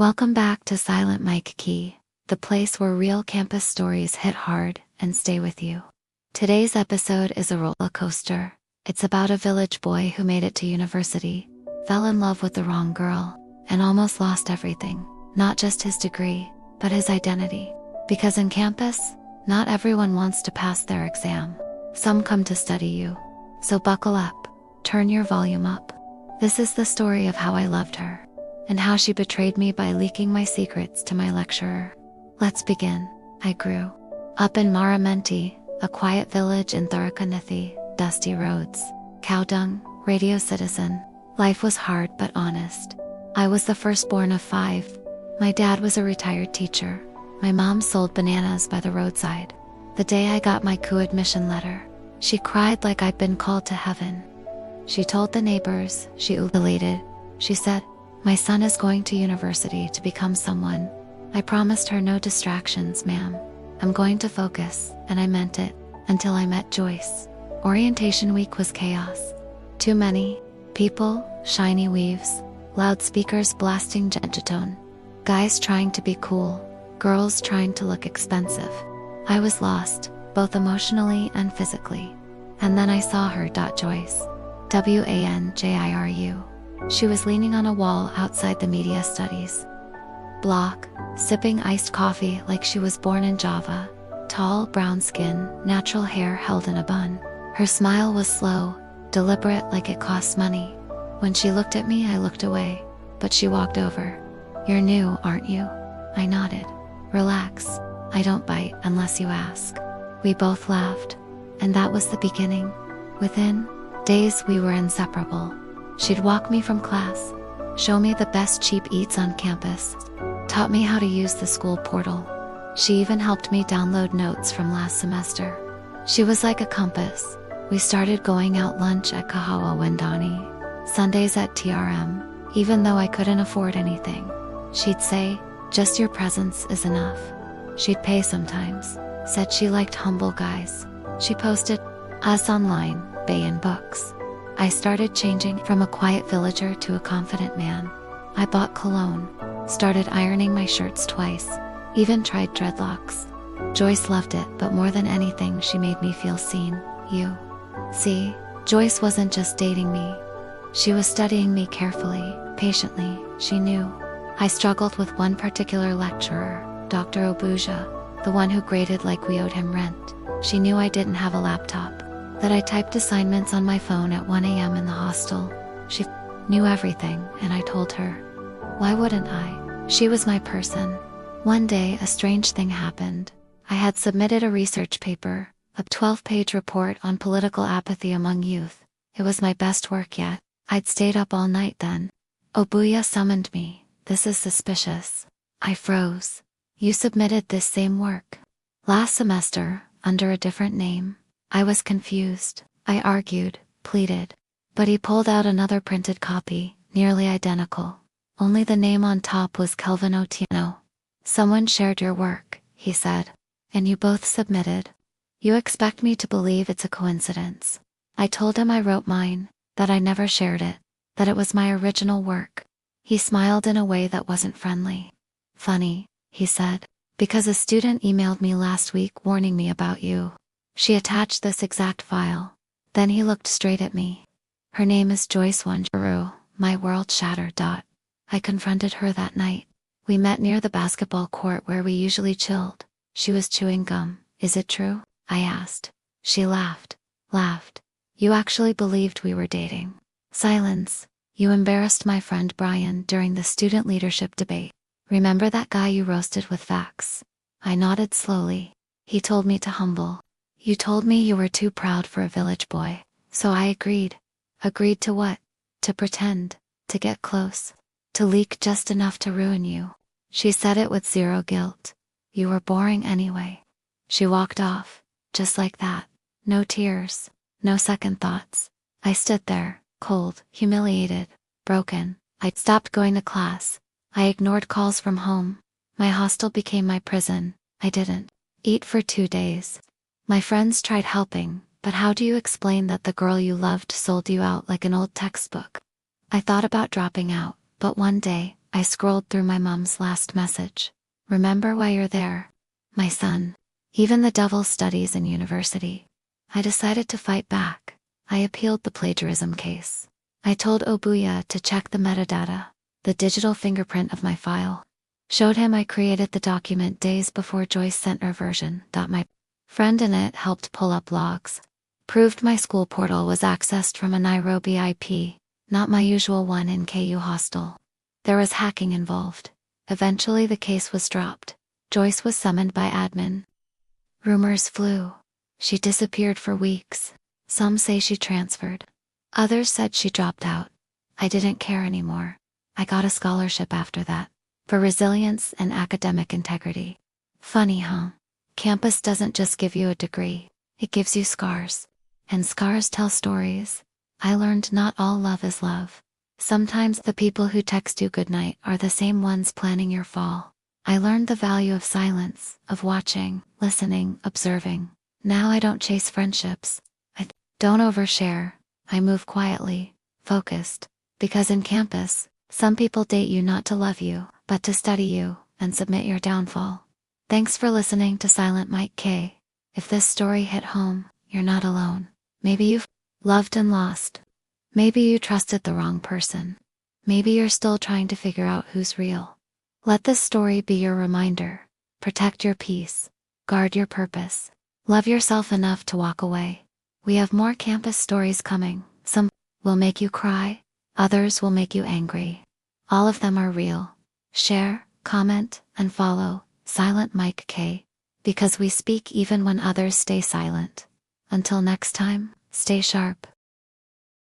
Welcome back to Silent Mike Key, the place where real campus stories hit hard and stay with you. Today's episode is a roller coaster. It's about a village boy who made it to university, fell in love with the wrong girl, and almost lost everything. Not just his degree, but his identity. Because in campus, not everyone wants to pass their exam. Some come to study you. So buckle up, turn your volume up. This is the story of how I loved her, and how she betrayed me by leaking my secrets to my lecturer. Let's begin. I grew up in Marimanti, a quiet village in Thurikanithi. Dusty roads, cow dung, radio citizen. Life was hard but honest. I was the firstborn of 5. My dad was a retired teacher. My mom sold bananas by the roadside. The day I got my co-admission letter, she cried like I'd been called to heaven. She told the neighbors, she elated. She said, "My son is going to university to become someone." I promised her no distractions, ma'am. I'm going to focus, and I meant it, until I met Joyce. Orientation week was chaos. Too many people, shiny weaves, loudspeakers blasting gentatone. Guys trying to be cool, girls trying to look expensive. I was lost, both emotionally and physically. And then I saw her. Joyce. Wanjiru. She was leaning on a wall outside the media studies block, sipping iced coffee like she was born in Java. Tall, brown skin, natural hair held in a bun. Her smile was slow, deliberate, like it costs money. When she looked at me, I looked away, but she walked over. "You're new, aren't you?" I nodded. "Relax, I don't bite unless you ask." We both laughed, and that was the beginning. Within days, we were inseparable. She'd walk me from class, show me the best cheap eats on campus, taught me how to use the school portal. She even helped me download notes from last semester. She was like a compass. We started going out lunch at Kahawa Wendani, Sundays at TRM, even though I couldn't afford anything. She'd say, "Just your presence is enough." She'd pay sometimes, said she liked humble guys. She posted us online, Bayan books. I started changing from a quiet villager to a confident man. I bought cologne, started ironing my shirts twice, even tried dreadlocks. Joyce loved it, but more than anything, she made me feel seen. See, Joyce wasn't just dating me. She was studying me carefully, patiently. She knew I struggled with one particular lecturer, Dr. Obuja, the one who graded like we owed him rent. She knew I didn't have a laptop, that I typed assignments on my phone at 1 a.m. in the hostel. She knew everything, and I told her. Why wouldn't I? She was my person. One day, a strange thing happened. I had submitted a research paper, a 12-page report on political apathy among youth. It was my best work yet. I'd stayed up all night then. Obuya summoned me. "This is suspicious." I froze. "You submitted this same work last semester, under a different name." I was confused. I argued, pleaded. But he pulled out another printed copy, nearly identical. Only the name on top was Kelvin Otieno. "Someone shared your work," he said. "And you both submitted. You expect me to believe it's a coincidence." I told him I wrote mine, that I never shared it, that it was my original work. He smiled in a way that wasn't friendly. "Funny," he said, "because a student emailed me last week warning me about you. She attached this exact file." Then he looked straight at me. "Her name is Joyce Wanjiru." My world shattered. I confronted her that night. We met near the basketball court where we usually chilled. She was chewing gum. "Is it true?" I asked. She laughed. "You actually believed we were dating." Silence. "You embarrassed my friend Brian during the student leadership debate. Remember that guy you roasted with facts?" I nodded slowly. He told me to humble. "You told me you were too proud for a village boy. So I agreed." "Agreed to what?" "To pretend. To get close. To leak just enough to ruin you." She said it with zero guilt. "You were boring anyway." She walked off, just like that. No tears, no second thoughts. I stood there, cold, humiliated, broken. I stopped going to class. I ignored calls from home. My hostel became my prison. I didn't eat for 2 days. My friends tried helping, but how do you explain that the girl you loved sold you out like an old textbook? I thought about dropping out, but one day, I scrolled through my mom's last message. Remember why you're there, my son. Even the devil studies in university. I decided to fight back. I appealed the plagiarism case. I told Obuya to check the metadata, the digital fingerprint of my file. Showed him I created the document days before Joyce sent her version. My friend in it helped pull up logs. Proved my school portal was accessed from a Nairobi IP, not my usual one in KU hostel. There was hacking involved. Eventually the case was dropped. Joyce was summoned by admin. Rumors flew. She disappeared for weeks. Some say she transferred. Others said she dropped out. I didn't care anymore. I got a scholarship after that. For resilience and academic integrity. Funny, huh? Campus doesn't just give you a degree. It gives you scars. And scars tell stories. I learned not all love is love. Sometimes the people who text you goodnight are the same ones planning your fall. I learned the value of silence, of watching, listening, observing. Now I don't chase friendships. I don't overshare. I move quietly, focused. Because in campus, some people date you not to love you, but to study you, and submit your downfall. Thanks for listening to Silent Mike K. If this story hit home, you're not alone. Maybe you've loved and lost. Maybe you trusted the wrong person. Maybe you're still trying to figure out who's real. Let this story be your reminder. Protect your peace. Guard your purpose. Love yourself enough to walk away. We have more campus stories coming. Some will make you cry. Others will make you angry. All of them are real. Share, comment, and follow Silent Mike K. Because we speak even when others stay silent. Until next time, stay sharp.